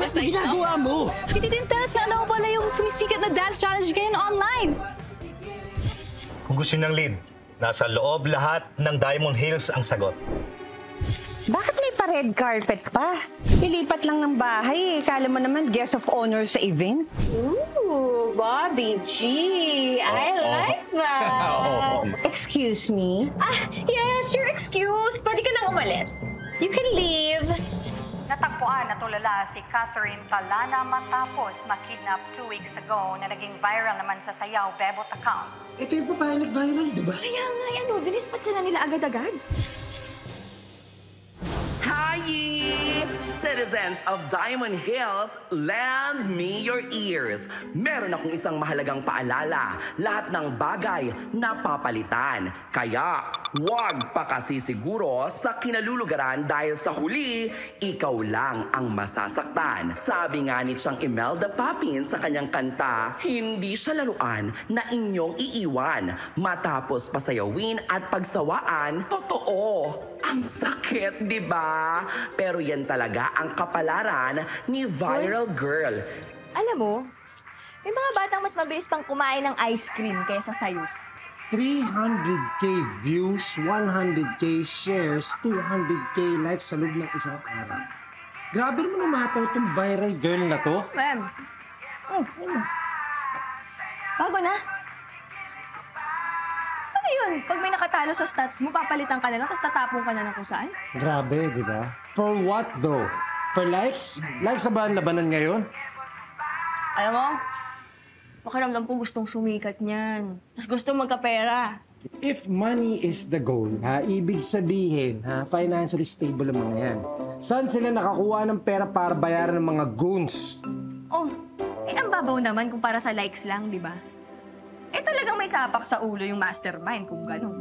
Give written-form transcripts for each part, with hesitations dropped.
Ano ginagawa mo? Hindi din test na ano pala yung sumisikat na dance challenge ngayon online. Kung gusto ng lead, nasa loob lahat ng Diamond Hills ang sagot. Bakit may pa-red carpet pa? Ilipat lang ng bahay eh. Kala mo naman guest of honor sa event. Ooh, Bobby G. I like that. Excuse me? Yes, you're excused. Pwede ka nang umalis. You can leave. Natagpuan na tulala si Catherine Talana matapos makidnap 2 weeks ago na naging viral naman sa Sayaw Bebot account. Ito yung babae nag-viral, di ba? Kaya nga, dinispat siya na nila agad-agad. Hi, citizens of Diamond Hills, lend me your ears. Meron akong isang mahalagang paalala. Lahat ng bagay napapalitan. Kaya, huwag pa kasi siguro sa kinalulugaran dahil sa huli, ikaw lang ang masasaktan. Sabi nga ni Chang Imelda Papin sa kanyang kanta, hindi siya laruan na inyong iiwan. Matapos pasayawin at pagsawaan, totoo. Ang sakit, di ba? Pero yan talaga ang kapalaran ni Viral Girl. Alam mo, may mga batang mas mabilis pang kumain ng ice cream kaysa sa'yo. 300K views, 100K shares, 200K likes sa loob ng isang araw. Grabe naman umataw itong viral girl na to. Ma'am. Bago na. Ano yun? Pag may nakatalo sa stats mo, papalitan ka na lang, tapos tatapong ka na lang kung saan? Grabe, di ba? For what though? For likes? Likes na ba ang labanan ngayon? Alam mo, pakiramdam ko gustong sumikat niyan. Tapos gustong magkapera. If money is the goal, ibig sabihin, financially stable ang mga yan. Saan sila nakakuha ng pera para bayaran ng mga goons? Oh, ang babaw naman kung para sa likes lang, di ba? Talagang may sapak sa ulo yung mastermind kung gano'n.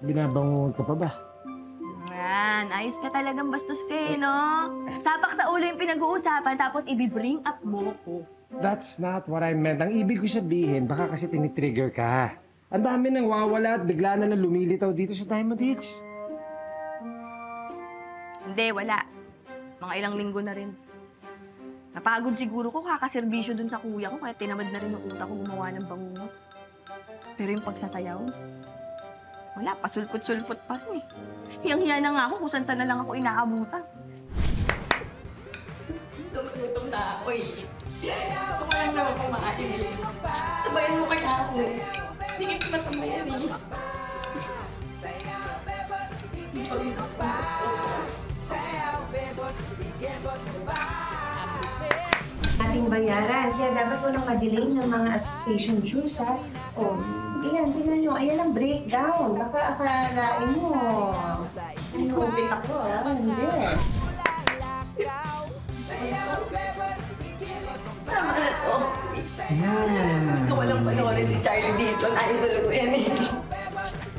Binabangungot ka pa ba? Yan, ayos ka talagang bastos kayo, no? Sapak sa ulo yung pinag-uusapan, tapos i-bring up mo ko. That's not what I meant. Ang ibig ko sabihin, baka kasi tinitrigger ka. Ang dami nang wawala at bigla na lang lumilitaw dito sa Diamond Hills. Hindi, wala. Mga ilang linggo na rin. Napagod siguro ko kakaserbisyo dun sa kuya ko, kaya tinamad na rin ang utak ko gumawa ng bangungot. Pero yung pagsasayaw, wala, pasulpot-sulpot pa rin eh. Hiyang-hiya na nga ako kung saan na lang ako inaabutan. Gutom na ako eh. Gusto ko lang naman kumain eh. Sabayan mo kaya ako. Hindi kita masabayan eh. Ating bayaran. Kaya dapat walang ma-delay ng mga association dues, ha? O, ayan, tingnan nyo. Ayan ang breakdown. Baka akalain mo. Inupit ako, ha? Hindi. Gusto ko lang panoorin ni Charlie Dixon. Idol ko yan eh.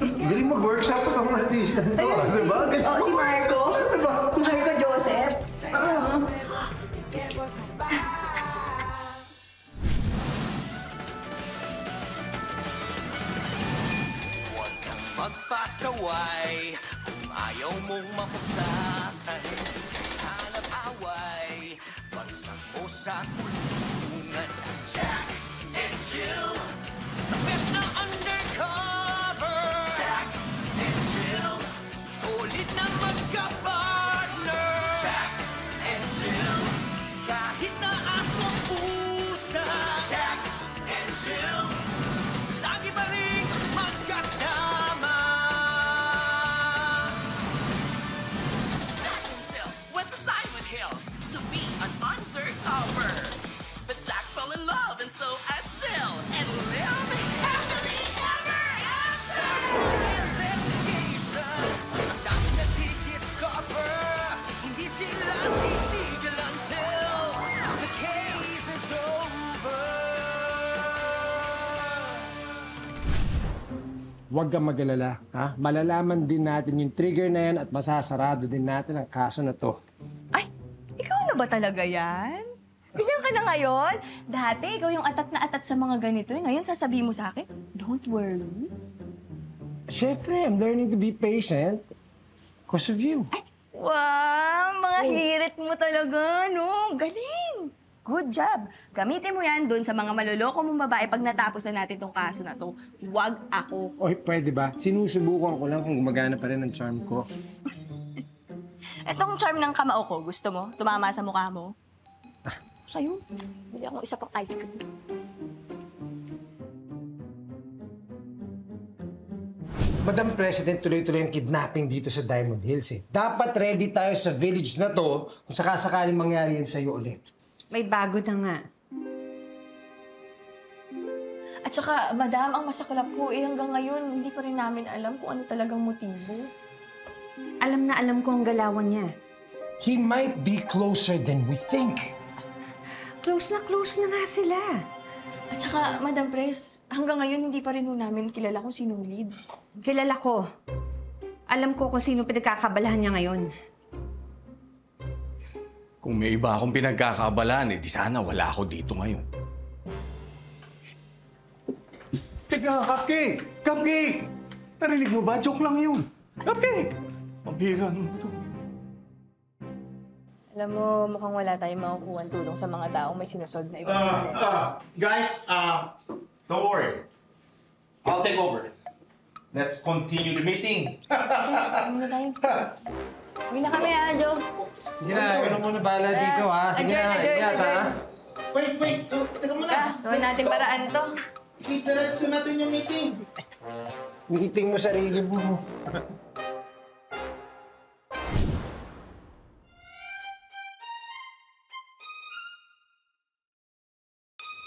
Galing mag-workshop itong artisan to, di ba? Oo, si Marco. Marco Joseph. Huwag kang magpasaway kung ayaw mong mapusasan. Hanap away, bagsak mo sa kulungan. Jack and Jill, the best na undercover. Jack and Jill, solid na magka-partner. Jack and Jill, kahit na aswang pusa. Jack and Jill, lagi pa rin magkasama. Jack himself went to Diamond Hills to be an undercover. But Jack fell in love and so as Jill and live happily ever after. Investigation, ang dami nati-discover. Hindi sila titigil until the case is over. Huwag kang mag-alala, ha? Malalaman din natin yung trigger na yan at masasarado din natin ang kaso na to. Ay, ikaw na ba talaga yan? Ganyan ka na ngayon? Dati, ikaw yung atat na atat sa mga ganito. Ngayon, sasabihin mo sa akin, don't worry. Siyempre, I'm learning to be patient because of you. Ay, Wow, mga hirit mo talaga, no? Galing! Good job. Gamitin mo yan doon sa mga maloloko mong babae pag natapos na natin tong kaso na to. Huwag ako. Oy, pwede ba? Sinusubukan ko lang kung gumagana pa rin ang charm ko. Etong charm ng kamao ko, gusto mo? Tumama sa mukha mo? Sa'yo. Bili akong isa pang ice cream. Madam President, tuloy-tuloy yung kidnapping dito sa Diamond Hills eh. Dapat ready tayo sa village na to kung sakasakaling mangyari yan sa'yo ulit. May bago na nga. At saka, madam, ang masaklap po hanggang ngayon, hindi pa rin namin alam kung ano talagang motibo. Alam na alam ko ang galawan niya. He might be closer than we think. Close na nga sila. At saka, Madam Pres, hanggang ngayon hindi pa rin namin kilala kung sinong lead. Kilala ko. Alam ko kung sino pinagkakabalahan niya ngayon. Kung may iba akong pinagkakabalaan, di sana wala ako dito ngayon. Teka, Cupcake! Cupcake! Narinig mo ba? Joke lang yun. Cupcake! Pambira naman to. Alam mo, mukhang wala tayong makukuha tulong sa mga taong may sinusolve na iba. Guys, don't worry. I'll take over. Let's continue the meeting. Ano na tayo? Uwi na kami, Joe. Sige na, ikaw na muna bahala dito ha. Sige na, ingat ha. Wait. Teka muna. Gawin natin paraan to. Diretso natin yung meeting. Meeting mo sarili mo.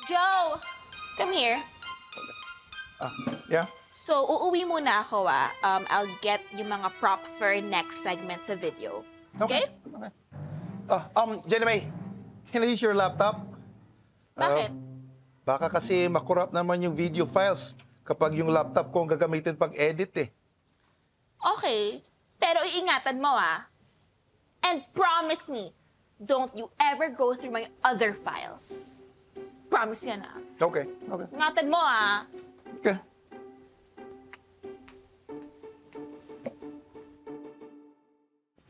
Joe! Come here. Yeah? So, uuwi muna ako I'll get yung mga props for our next segment sa video. Okay? Jenny May, can I use your laptop? Bakit? Baka kasi makurap naman yung video files kapag yung laptop ko ang gagamitin pag-edit eh. Okay. Pero iingatan mo And promise me, don't you ever go through my other files. Promise yan Okay. Ingatan mo Okay.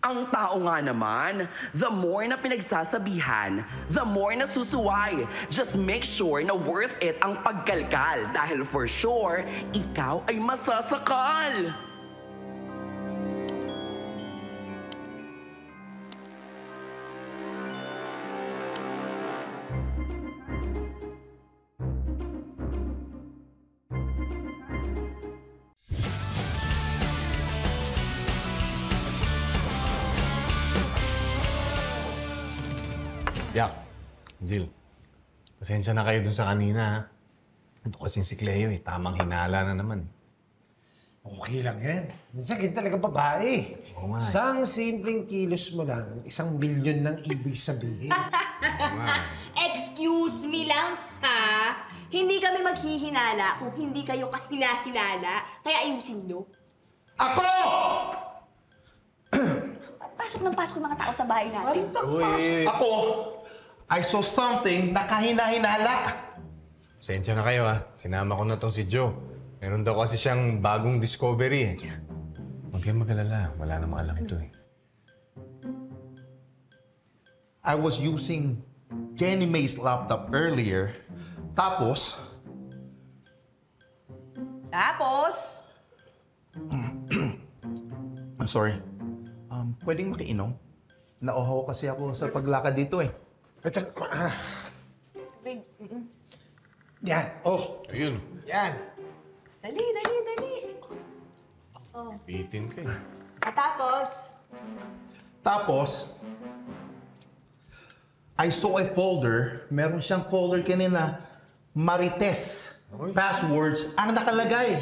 Ang tao nga naman, the more na pinagsasabihan, the more na susuway. Just make sure na worth it ang pagkalkal dahil for sure, ikaw ay masasakal. Jack, Jill, pasensya na kayo dun sa kanina, ha? Ito kasing si Cleo, tamang hinala na naman. Okay lang yan. Minsan kita talaga babae. Oo nga. Isang simpleng kilos mo lang, 1 milyon ng ibig sabihin. Excuse me lang, ha? Hindi kami maghihinala kung hindi kayo kahinahinala. Kaya ayusin nyo. Ako! Pasok ng pasok ng mga tao sa bahay natin. Ako, I saw something na kahina-hinala. Pasensya na kayo, ha? Sinama ko na tong si Joe. Meron daw kasi siyang bagong discovery, eh. Huwag kayong mag-alala. Wala namang alam to, eh. I was using Jenny May's laptop earlier. Tapos, I'm sorry. Pwedeng makiinom? Nauhaw kasi ako sa paglakad dito eh. Yan. Oh, Ayun. yan. Dali. Pitin ka, eh. At Tapos, I saw a folder. Meron siyang folder kanina, Marites. Passwords ang nakalagay.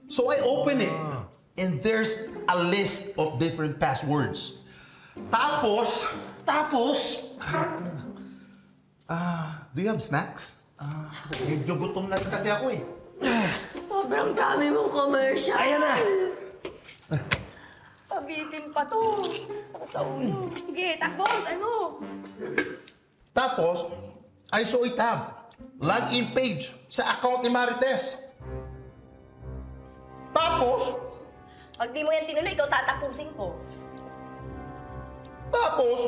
So I open it. And there's a list of different passwords. Tapos, do you have snacks? Medyo gutom na kasi ako eh. sobrang dami mong commercial. Ayan na! Pabitin pa to. Sakit sa ulo. Sige, tapos, ano? Tapos, I saw a tab. Login page sa account ni Marites. Tapos, Pag di mo yan tinuloy, ikaw tatapusin ko. Tapos,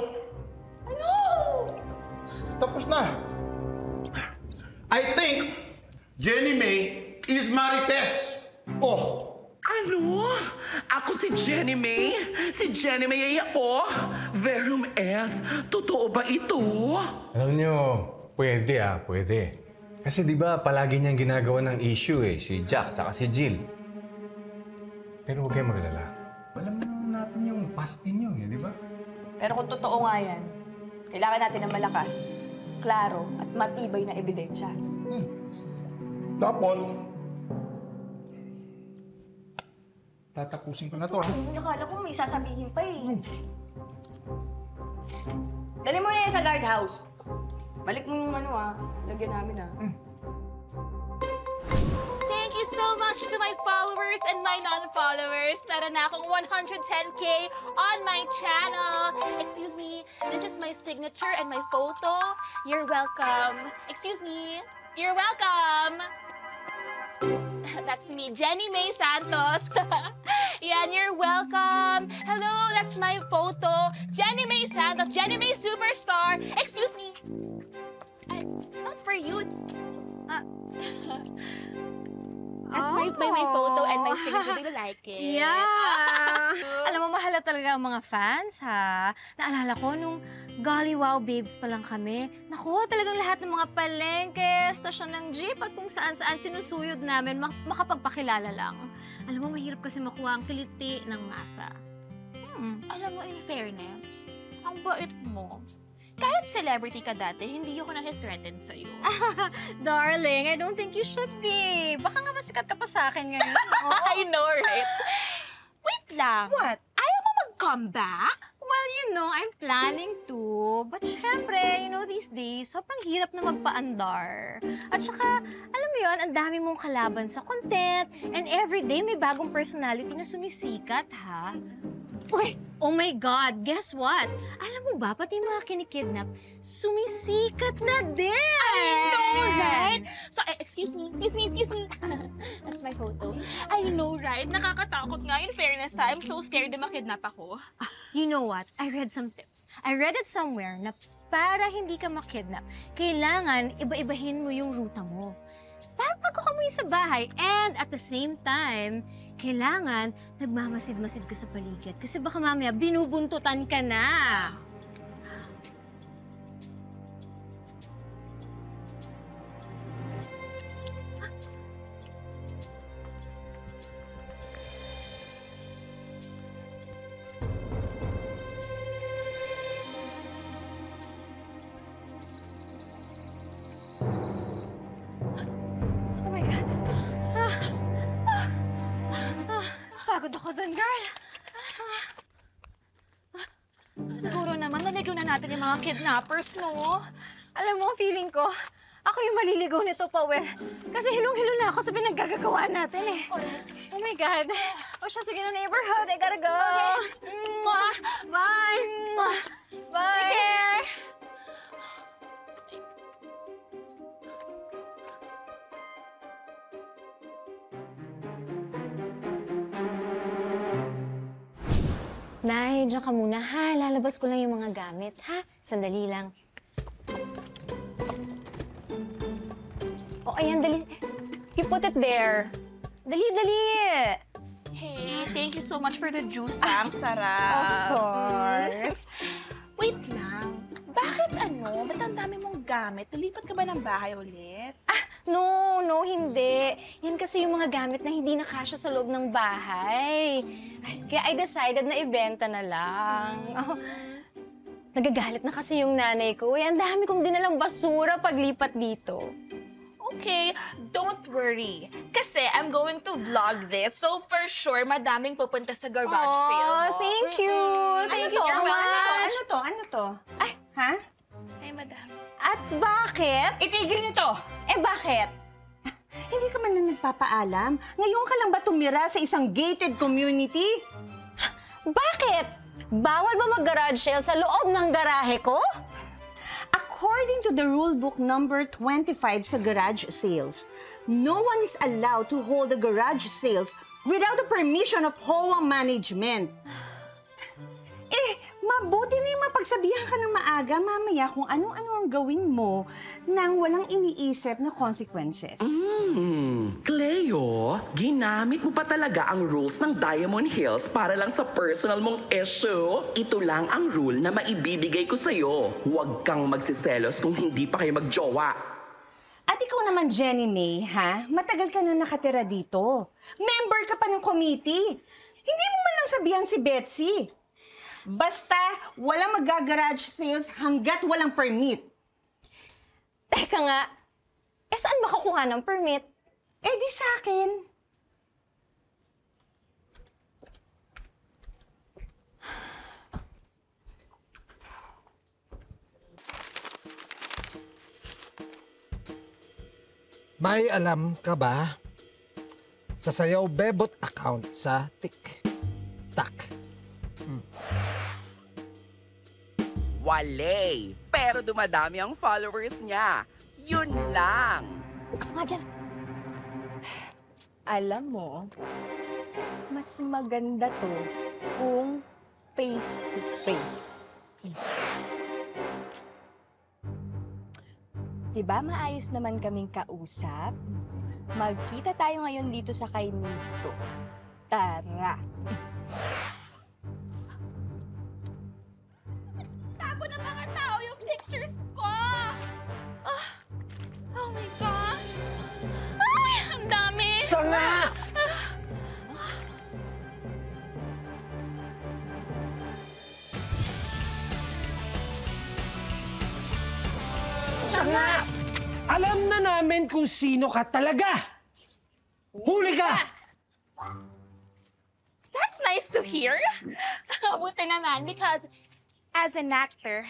tapos na. I think Jenny May is Marites. Oh, Ano? Ako si Jenny May? Si Jenny May ay ako? Verum S, totoo ba ito? Alam nyo, pwede pwede. Kasi di ba palagi niyang ginagawa ng issue si Jack tsaka si Jill. Pero huwag kayong magalala. Alam naman natin yung past ninyo di ba? Pero kung totoo nga yan, kailangan natin ng malakas, klaro, at matibay na ebidensya. tapos, tatapusin ko na to. Nakala ko may sasabihin pa eh. Dali mo na yan sa guardhouse. Balik mo yung lagyan namin Thank you so much to my followers and my non-followers. Meron na akong 110K on my channel. Excuse me, this is my signature and my photo. You're welcome. Excuse me, you're welcome. That's me, Jenny May Santos. Yan, you're welcome. Hello, that's my photo. Jenny May Santos, Jenny May Superstar. Excuse me. It's not for you, it's... That's my photo and my signature. Do you like it? Yeah! Alam mo, mahala talaga ang mga fans, ha? Naalala ko nung Golly Wow Babes pa lang kami. Naku, talagang lahat ng mga palengke, stasyon ng jeep at kung saan-saan sinusuyod namin makapagpakilala lang. Alam mo, mahirap kasi makuha ang kiliti ng masa. Alam mo, in fairness, ang bait mo. Kahit celebrity ka dati, hindi ako nag-threaten sa'yo. Darling, I don't think you should be. Baka nga masikat ka pa sa akin ngayon. I know, right? Wait lang. What? Ayaw mo mag-come back? Well, I'm planning to. But syempre, these days, sobrang hirap na magpa-andar. At saka, alam mo yun, ang dami mong kalaban sa content. And everyday, may bagong personality na sumisikat, ha? Uy! Oh my God! Guess what? Alam mo ba, pati mga kinikidnap, sumisikat na din! I know, right? So, excuse me. That's my photo. I know, right? Nakakatakot nga. In fairness, I'm so scared na makidnap ako. You know what? I read some tips. I read it somewhere na para hindi ka makidnap, kailangan iba-ibahin mo yung ruta mo. Para pagkukamuy sa bahay. And at the same time, kailangan nagmamasid-masid ka sa paligid. Kasi baka mamaya binubuntutan ka na. Oh my God. Pagod ako dun, girl. Siguro naman, naligaw na natin yung mga kidnappers, no? Alam mo, feeling ko, ako yung maliligaw nito, Powell. Kasi hilong-hilo na ako sa pinaggagawa natin eh. Oh my God. O siya, sige na neighborhood. I gotta go. Okay. Bye. Bye. Take care. Nay, diyan ka muna ha. Lalabas ko lang yung mga gamit, ha? Sandali lang. Oh, ayan, dali. You put it there. Dali, dali. Hey, thank you so much for the juice, ang sarap. Of course. Wait lang. Bakit ba't ang dami mong gamit? Nalipat ka ba ng bahay ulit? No, hindi. Yan kasi yung mga gamit na hindi nakasya sa loob ng bahay. Kaya I decided na ibenta na lang. Nagagalit na kasi yung nanay ko. Ang dami kong dinalang basura paglipat dito. Okay, don't worry. Kasi I'm going to vlog this. So for sure, madaming pupunta sa garage sale mo. Thank you. Thank you so much. Ano to? Ay, ha? Ay, madam. At bakit? Itigil nito! Bakit? Hindi ka man na nagpapaalam? Ngayon ka lang ba tumira sa isang gated community? Bakit? Bawal ba mag-garage sale sa loob ng garahe ko? According to the rule book number 25 sa garage sales, no one is allowed to hold the garage sales without the permission of HOA management. Mabuti na Mapagsabihan ka ng maaga mamaya kung anong-ano ang gawin mo nang walang iniisip na consequences. Cleo, ginamit mo pa talaga ang rules ng Diamond Hills para lang sa personal mong issue? Ito lang ang rule na maibibigay ko sa'yo. Huwag kang magsiselos kung hindi pa kayo magjowa. At ikaw naman, Jenny May, ha? Matagal ka na nakatira dito. Member ka pa ng committee. Hindi mo man lang sabihan si Betsy. Basta, walang mag-garage sales hanggat walang permit. Teka nga, saan ba kukuha ng permit? Eh di sa akin. May alam ka ba sa Sayaw Bebot account sa TikTok? Wale, pero dumadami ang followers niya. Yun lang. Nga dyan. Alam mo, mas maganda to kung face-to-face. Diba maayos naman kaming kausap? Magkita tayo ngayon dito sa Kainito. Tara! Tago ng mga tao yung pictures ko! Oh my God! Ay, ang dami! Siya nga! Siya nga! Alam na namin kung sino ka talaga! Huli ka! That's nice to hear. Buti naman because as an actor,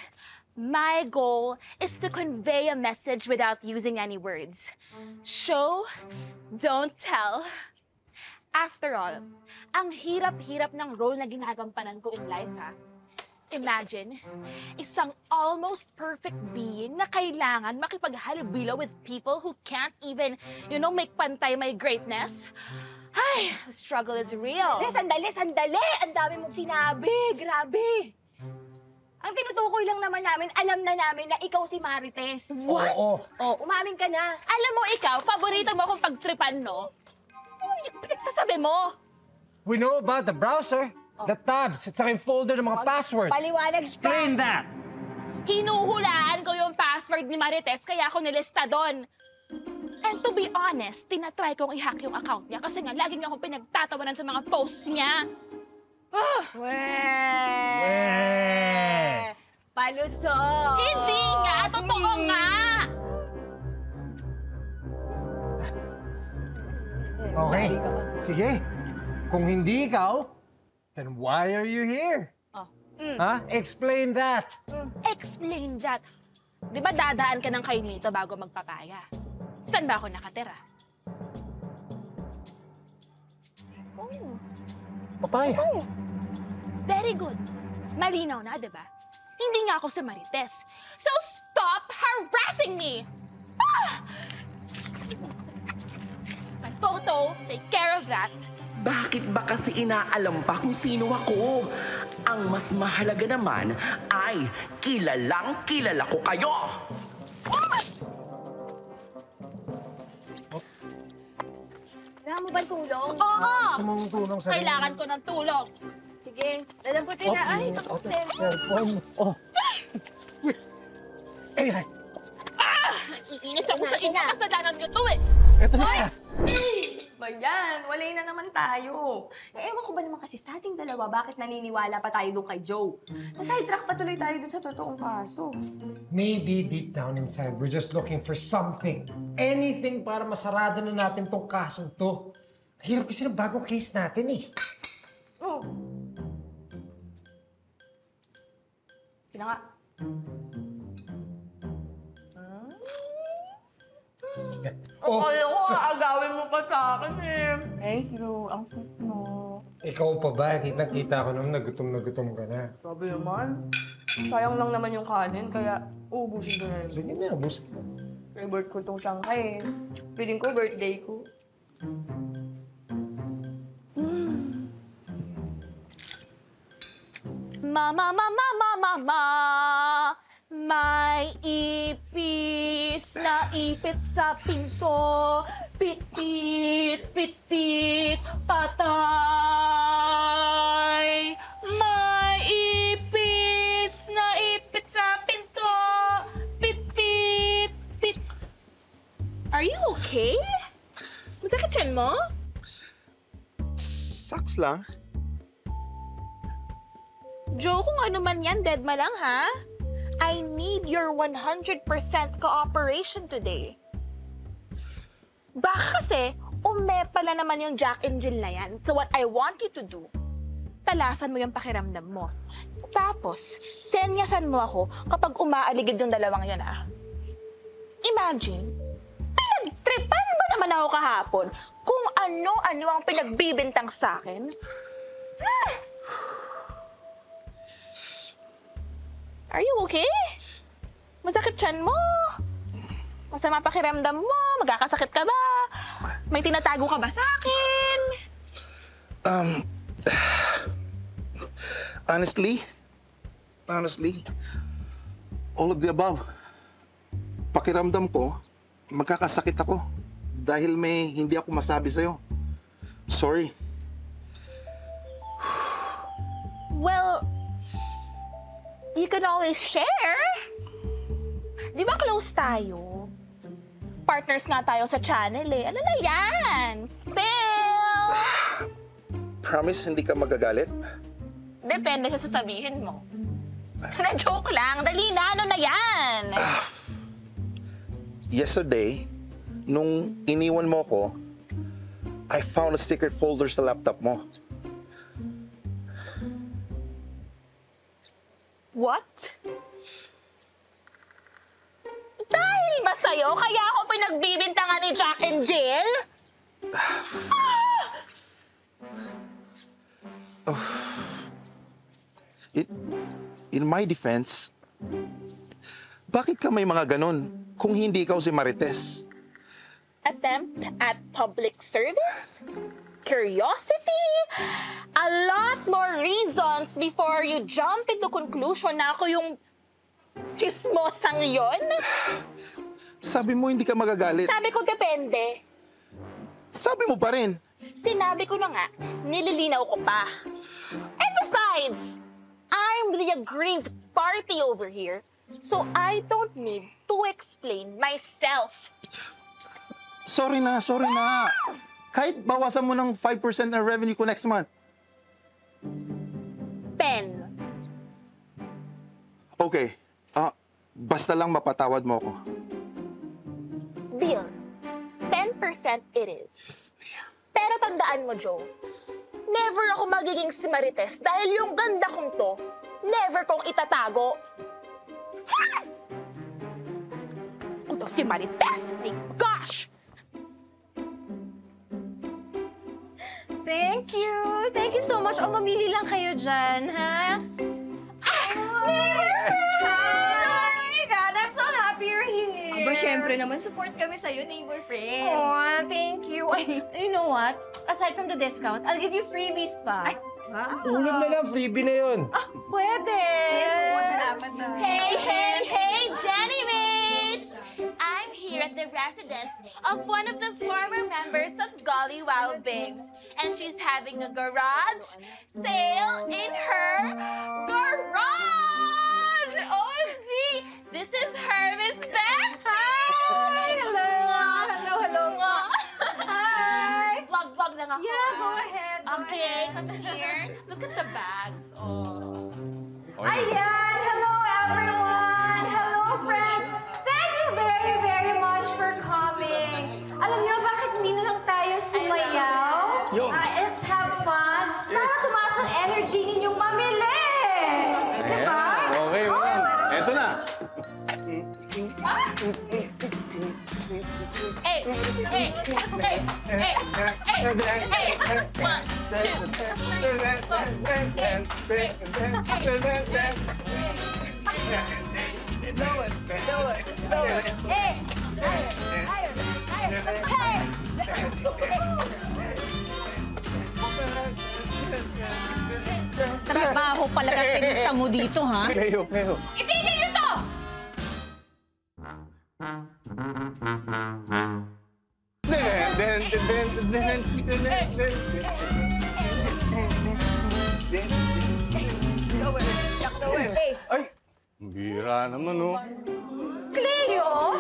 my goal is to convey a message without using any words. Show, don't tell. After all, ang hirap-hirap ng role na ginagampanan ko in life, ha? Imagine, isang almost perfect being na kailangan makipaghalubilo with people who can't even, make pantay my greatness. Ay, the struggle is real. Sandali! Ang dami mong sinabi! Grabe! Ang tinutukoy lang naman namin, alam na namin na ikaw si Marites. What? Oo. Oh, umamin ka na. Alam mo ikaw, paborito mo akong pagtripan, no? Ano yung pinagsasabi mo? We know about the browser, the tabs, at saka yung folder ng mga password. Paliwanag Explain that! Hinuhulaan ko yung password ni Marites, kaya ako nilista doon. And to be honest, tinatry kong i-hack yung account niya kasi nga laging akong pinagtatawanan sa mga posts niya. Palusot! Hindi nga! Totoo nga! Okay, sige. Kung hindi ikaw, then why are you here? Ha? Explain that. Explain that. Di ba dadaan ka ng Kainito bago magpapaya? Saan ba ako nakatira? Papaya. Very good. Malinaw na, di ba? Hindi nga ako si Marites. So stop harassing me! Ah! My photo, take care of that. Bakit ba kasi inaalam pa kung sino ako? Ang mas mahalaga naman ay kilalang kilala ko kayo! Kailangan mo ba tulong? Oo! Gusto mong tulong sa Kailangan ko ng tulong. Sige, dadamputin na. Ay, cellphone. Oh. Ay, ay. Iinis ako sa inyo, kasalanan nyo to eh. Eto na. Ba yan? Walay na naman tayo. Ewan ko ba naman kasi sa ating dalawa, bakit naniniwala pa tayo doon kay Joe? Nasidetrack pa tuloy tayo doon sa totoong kaso. Maybe deep down inside, we're just looking for something. Anything para masarado na natin tong kasong to. Hirap kasi ng bagong case natin eh. Oh. Kina nga. Oh, Akala ko, aagawin mo pa sa akin eh. Eh, Joe, ang cute mo. ikaw pa ba? Kita ko nung nagutom ka na. Sabi naman. Sayang lang naman yung kanin, kaya uubusin ko na rin. Sige na, bus mo. Favorite ko tong Shanghai eh. Feeling ko birthday ko. Mama, mama, mama, mama. May ipis na ipit sa pinto. Pitit, pitit, patay. May ipis na ipit sa pinto. Pit, pit, pit. Are you okay? Masakit tiyan mo? Sucks lang. Joe, kung ano man yan, dead ma lang, ha? I need your 100% cooperation today. Baka kasi, pala naman yung Jack and Jill na yan. So what I want you to do, talasan mo yung pakiramdam mo. Tapos, senyasan mo ako kapag umaaligid yung dalawang yan, ah. Imagine, pinagtripan ba naman ako kahapon kung ano-ano ang pinagbibintang sa akin? Are you okay? Masakit tiyan mo? Masama pakiramdam mo? Magkakasakit ka ba? May tinatago ka ba sa akin? Honestly, all of the above. Pakiramdam ko, magkakasakit ako dahil may hindi ako masabi sa'yo. Sorry. Well, you can always share. Di ba close tayo? Partners nga tayo sa channel eh. Ano na yan? Spill! Promise hindi ka magagalit? Depende sa sasabihin mo. Na-joke lang. Dali na. Ano na yan? Yesterday, nung iniwan mo ko, I found a secret folder sa laptop mo. What? Dahil ba sa'yo, kaya ako pinagbibintangan ni Jack and Jill? In my defense, bakit ka may mga ganon kung hindi ikaw si Marites? Attempt at public service? Curiosity? A lot more reasons before you jump into conclusion na ako yung chismosang yon? Sabi mo hindi ka magagalit. Sabi ko depende. Sabi mo pa rin. Sinabi ko na nga, nililinaw ko pa. And besides, I'm the aggrieved party over here, so I don't need to explain myself. Sorry na. Kahit bawasan mo ng 5% ng revenue ko next month. 10. Okay. Basta lang mapatawad mo ako. Deal. 10% it is. Pero tandaan mo, Joe, never ako magiging si Marites dahil yung ganda kong to, never kong itatago. Ako to si Marites! My gosh! Thank you! Thank you so much. O, mamili lang kayo dyan, ha? Oh my God, I'm so happy you're here. Aba, syempre naman, support kami sa'yo, neighbor friend. Aw, thank you. Ay, you know what? Aside from the discount, I'll give you freebies pa. Ulam na lang, freebie na yun. Pwede! Yes, oo, salamat na. Hey, Jenny mates! I'm here at the residence of one of the former members of Golly Wow Babes. And she's having a garage sale in her garage! OMG! This is her, Miss Betsy! Hi! Hello! Hi! Vlog lang ako. Yeah, go ahead. Okay, come here. Look at the bags. Oh. Ayan! Hello, everyone! Hello, friends! Thank you very, very much for coming. Alam niyo, bakit hindi na lang tayo sumayaw? Let's have fun. Para tumaas ang energy ninyong mamili. Diba? Okay, ma'am. Eto na. Hey! Trabaho ikaw pala ang pinunta mo dito, ha? Cleo. Itigil niyo to! Ay, bira naman, oh. Cleo?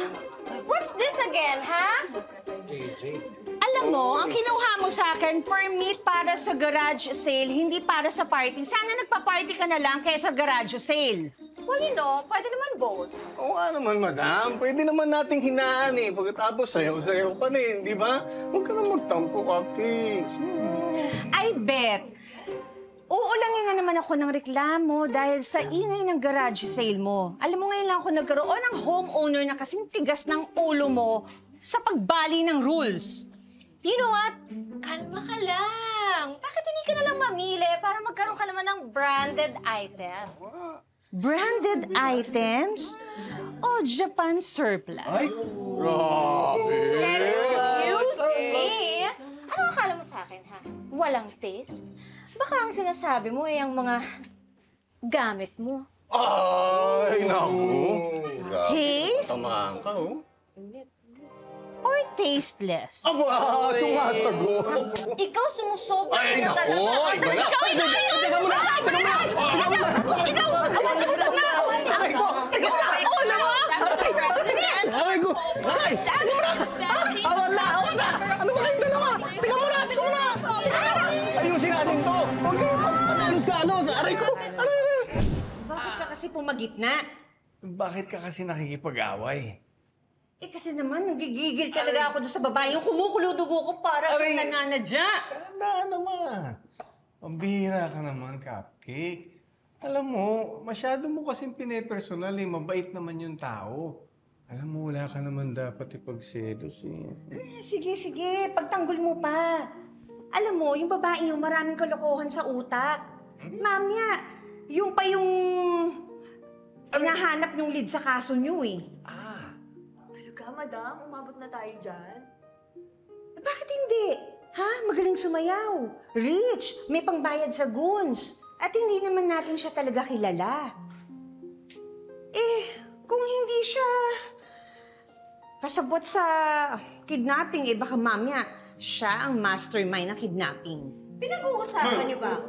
What's this again, ha? Alam mo, ang kinuha mo sa akin, permit para sa garage sale, hindi para sa party. Sana nagpa-party ka na lang kaysa garage sale. Well, you know, pwede naman both. Oo nga naman, madam. Pwede naman nating hinaan eh. Pagkatapos sayaw-sayaw pa rin, di ba? Huwag ka na magtampo, cupcakes. I bet. Uulangin na naman ako ng reklamo dahil sa ingay ng garage sale mo. Alam mo, ngayon lang ako nagkaroon ng homeowner na kasing tigas ng ulo mo sa pagbali ng rules. You know what? Kalma ka lang. Bakit hindi ka na lang mamili para magkaroon ka naman ng branded items? Branded items o Japan surplus? Ay, grabe. Excuse me? Ano akala mo sa akin, ha? Walang taste? Baka ang sinasabi mo ay ang mga gamit mo. Ay, naku. Taste? Tamaan ka, oh. Or tasteless? Aba, sumasagot. Ikaw sumusobra Ay, ka na naku. talaga. Iba na. Teka muna! Ikaw! Awag mo na nga! Aray ko! Tigas na ang ulo mo! Aray ko! Aray! Awad na! Ano ba kayong dalawa? Tika muna! Ayusin natin to! Huwag kayo patalos-galos! Aray ko! Aray! Bakit ka kasi pumagitna? Bakit ka kasi nakikipag-away? Eh kasi naman, nagigigil talaga ako doon sa babae. Yung kumukulo dugo ko para siyang nananadya. Tanda naman. Pambihira ka naman, Cupcake. Alam mo, masyado mo kasing pinepersonal eh. Mabait naman yung tao. Alam mo, wala ka naman dapat ipagselos eh. Sige. Pagtanggol mo pa. Alam mo, yung babae yung maraming kalokohan sa utak. Mamya, yung pa yung hinahanap yung lead sa kaso niyo eh. Talaga, madam? Umabot na tayo dyan? Bakit hindi? Ha? Magaling sumayaw. Rich. May pangbayad sa goons. At hindi naman natin siya talaga kilala. Kung hindi siya kasabot sa kidnapping, baka mamaya siya ang mastermind ng kidnapping. Pinag-uusapan niyo ba ako?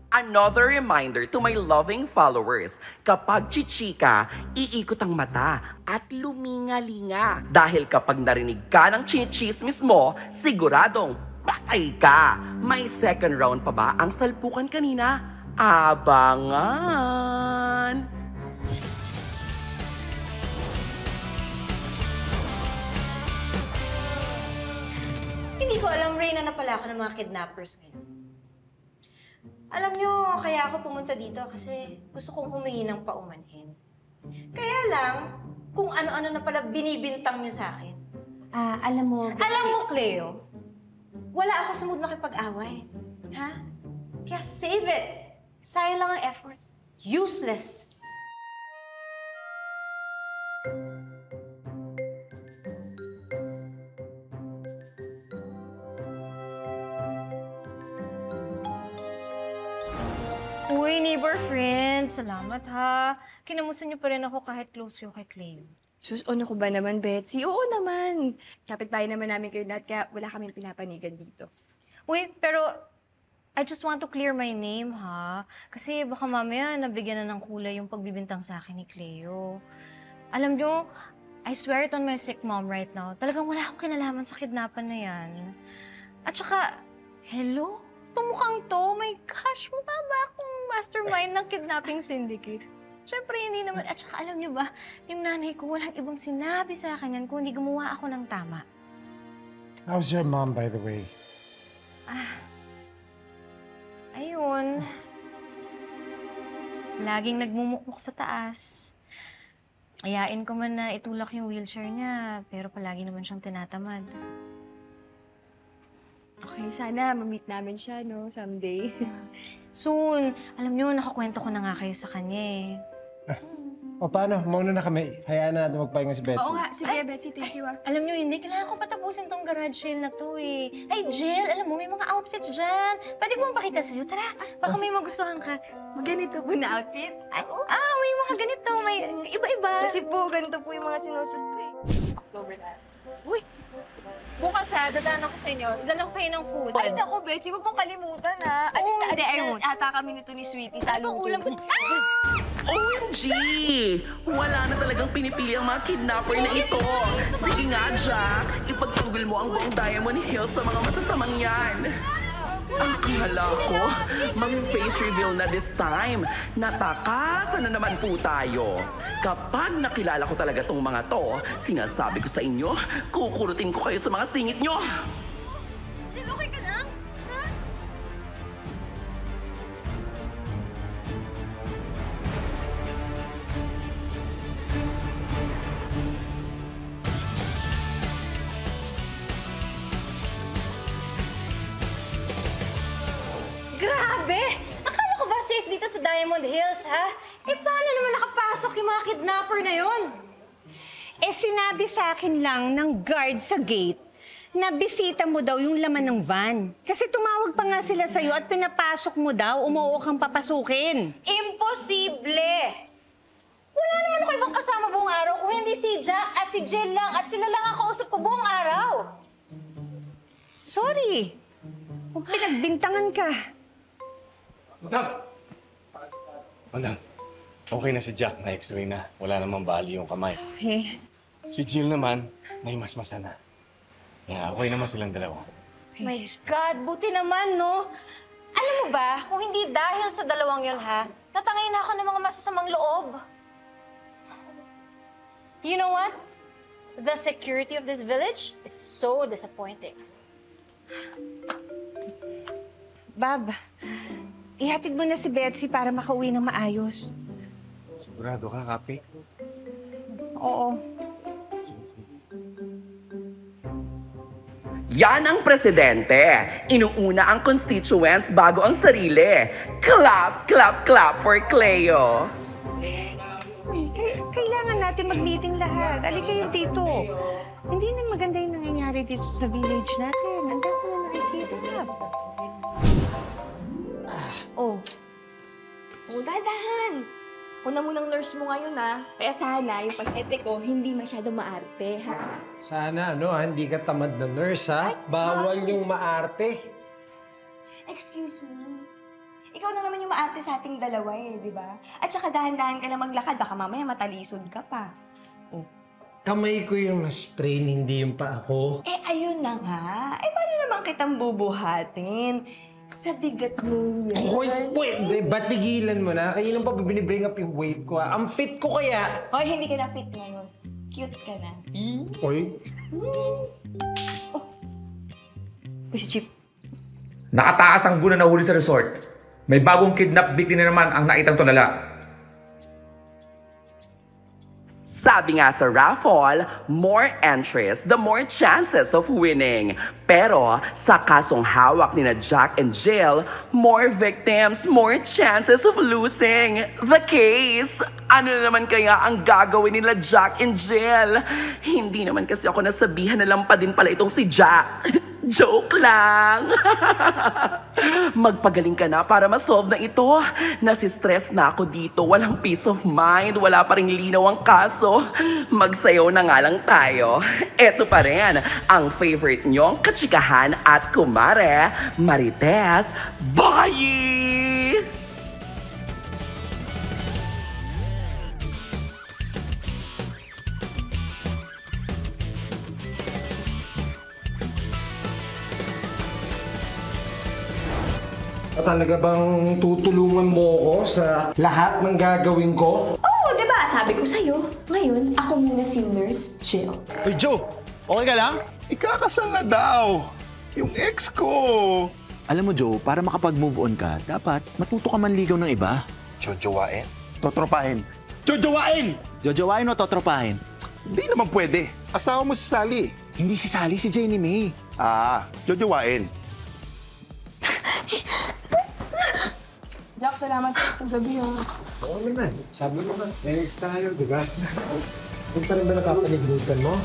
Another reminder to my loving followers, kapag chichika, iikot ang mata at luminga-linga. Dahil kapag narinig ka ng chinichismis mo, siguradong patay ka. May second round pa ba ang salpukan kanina? Abangan! Hindi ko alam, Reyna na pala ako ng mga kidnappers ngayon. Alam nyo, kaya ako pumunta dito kasi gusto kong humingi ng paumanhin. Kaya lang, kung ano-ano na pala binibintang nyo sa akin. Alam mo... Alam mo, Cleo, wala ako sa mood na kipag-away. Ha? Kaya save it. Sayang lang ang effort. Useless. Uy, neighbor friend, salamat ha. Kinamusta niyo pa rin ako kahit close kayo kay Cleo. Sus, ano ko ba naman, Betsy? Oo naman. Kapit-bahay naman namin kayo lahat, kaya wala kaming pinapanigan dito. Uy, pero I just want to clear my name ha. Kasi baka mamaya nabigyan na ng kulay yung pagbibintang sa akin ni Cleo. Alam niyo, I swear it on my sick mom right now. Talagang wala akong kinalaman sa kidnapan na yan. At saka, hello? Tumukhang to, my gosh, mukha ba akong mastermind ng kidnapping syndicate? Siyempre, hindi naman. At saka, alam niyo ba, yung nanay ko walang ibang sinabi sa akin yan kung hindi gumawa ako ng tama. How's your mom, by the way? Ayun. Laging nagmumukmuk sa taas. Ayain ko man na itulak yung wheelchair niya, pero palagi naman siyang tinatamad. Okay, sana ma-meet namin siya, no? Someday. Soon. Alam niyo, nakakwento ko na nga kayo sa kanya eh. O paano? Mauna na kami. Hayaan na natin magpahinga si Betsy. Oo nga, sige, Betsy, thank you ah. Alam nyo, hindi. Kailangan ko patapusin tong garage sale na to eh. Ay, Jill, alam mo, may mga outfits dyan. Pwede ko mapakita sa'yo. Tara, baka may magustuhan ka. Ganito po na outfits? May mga ganito. May iba-iba. Kasi po, ganito po yung mga sinusot ko eh. October last. Uy! Bukas dadaan ako sa inyo. Dadala ko kayo ng food. Ay, naku, Betsy, huwag mong kalimutan ha. Hindi, I won't. Ata kami nito ni Sweetie sa Anong ulam ko? OMG! Wala na talagang pinipili ang mga kidnapper na ito. Sige nga, Jack. Ipagtanggol mo ang buong Diamond Hills sa mga masasamang yan. Ang kala ko, mag-face reveal na this time. Natakasan na naman po tayo. Kapag nakilala ko talaga tong mga to, sinasabi ko sa inyo, kukurutin ko kayo sa mga singit nyo. Jill, okay ka lang? Ha? Grabe! Akala ko ba safe dito sa Diamond Hills, ha? Eh, paano naman nakapasok yung mga kidnapper na yun? Eh, sinabi sa akin lang ng guard sa gate na bisita mo daw yung laman ng van. Kasi tumawag pa nga sila sa'yo at pinapasok mo daw, umuo kang papasukin. Imposible! Wala naman ako ibang kasama buong araw kung hindi si Jack at si Jill lang at sila lang ang kausap ko buong araw. Sorry. Kung pinagbintangan ka. Madam, okay na si Jack. Na-x-ray na. Wala namang bali yung kamay. Okay. Si Jill naman, may masmasa na. Kaya okay naman silang dalawa. My God, buti naman, no? Alam mo ba, kung hindi dahil sa dalawang yun, ha, natangay na ako ng mga masasamang loob. You know what? The security of this village is so disappointing. Bob, ihatid mo na si Betsy para makauwi ng maayos. Sigurado ka, Kapi? Oo. Yan ang presidente. Inuuna ang constituents bago ang sarili. Clap, clap, clap for Cleo. Kailangan natin mag-meeting lahat. Alin kayo dito. Hindi na maganda yung nangyayari dito sa village natin. Ang dami na nakikita. Oh, dahan-dahan. Ako na munang nurse mo ngayon, ha? Kaya sana yung pag-ete ko, hindi masyado maarte, ha? Sana, hindi ka tamad na nurse, ha? Bawal yung maarte. Excuse me. Ikaw na naman yung maarte sa ating dalawa, di ba? At saka dahan-dahan ka na maglakad, baka mamaya matalisod ka pa. Oh. Kamay ko yung na-sprain, hindi yung pa ako. Eh, ayun na nga. Eh, paano naman kitang bubuhatin? Sa bigat mo yan. Wait, ba't tigilan mo na? Kailan pa binibring up yung weight ko, ha? Ang fit ko kaya. Hoy, hindi ka na fit ngayon. Cute ka na. Oy. Uy, si Chip. Nakataas ang guna na huli sa resort. May bagong kidnap victim na naman ang naitang tulala. Sabi nga sa raffle, more entries, the more chances of winning. Pero sa kasong hawak ni Jack and Jill, more victims, more chances of losing the case. Ano na naman kaya ang gagawin nila Jack and Jill? Hindi naman kasi ako nasabihan na lang pa din pala itong si Jack. Joke lang! Magpagaling ka na para masolve na ito. Nasistress na ako dito. Walang peace of mind. Wala pa ring linaw ang kaso. Magsayaw na nga lang tayo. Eto pa rin ang favorite nyong kachikahan at kumare, Marites Bayi! Talaga bang tutulungan mo ko sa lahat ng gagawin ko? Oo, di ba? Sabi ko sa'yo. Ngayon, ako muna si Nurse Jill. Hey, Joe! Okay ka lang? Ikakasal na daw! Yung ex ko! Alam mo, Joe, para makapag-move on ka, dapat matuto ka manligaw ng iba. Jojowain? Totropahin? Jojowain! Jojowain o totropahin? Hindi naman pwede. Asawa mo si Sally. Hindi si Sally, si Jenny May. Jojowain. Jack, salamat po itong gabi, ha. Oo naman. Sabi mo naman, friends tayo, di ba? Kung pa rin ba nakapaligutan mo?